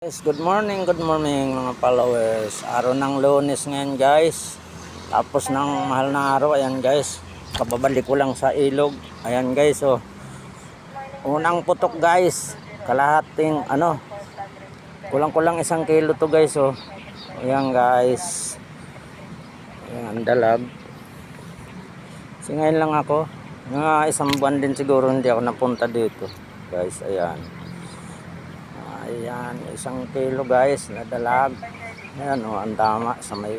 Guys, good morning mga followers. Araw ng Lunes ngayon guys. Tapos ng mahal na araw, ayan guys. Kababalik ko lang sa ilog. Ayan guys, oh. Unang putok guys. Kalahating kulang-kulang 1 kilo to guys, oh. Ayan guys. Ayan, dalag. Kasi ngayon lang ako. Mga 1 buwan din siguro hindi ako napunta dito. Guys, ayan. Ayan, 1 kilo guys na dalag. Ayan, oh, ang tama sa may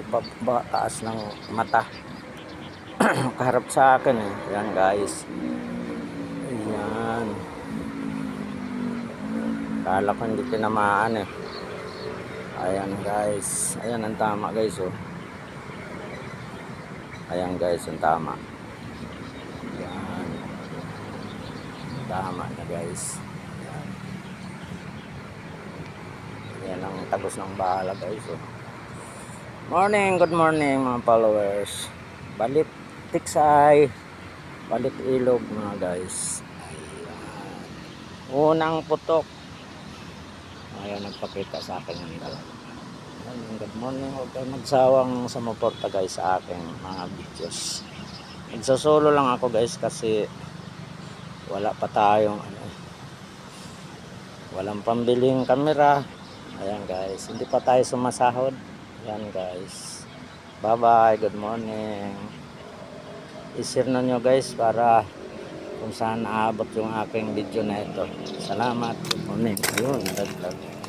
taas ng mata. Kaharap sa akin eh. Ayan guys. Ayan. Kala ko hindi tinamaan eh. Ayan guys. Ayan ang tama guys, oh. Ayan guys, ang tama. Ayan. Tama na guys. Yan ang tagos ng bahala guys, oh. Good morning mga followers. Balit tiksay, balit ilog mga guys. Ayan. Unang putok. Ayan, nagpakita sa akin ng dalag. Good morning. Huwag kayo magsawang sumuporta guys sa aking mga videos. Nagsasolo lang ako guys kasi wala pa tayong walang pambiling kamera. Ayan guys, hindi pa tayo sumasahod. Ayan guys, bye bye, good morning. I-share na nyo guys para kung saan naabot yung aking video na ito. Salamat, good morning. Ayun, naglag.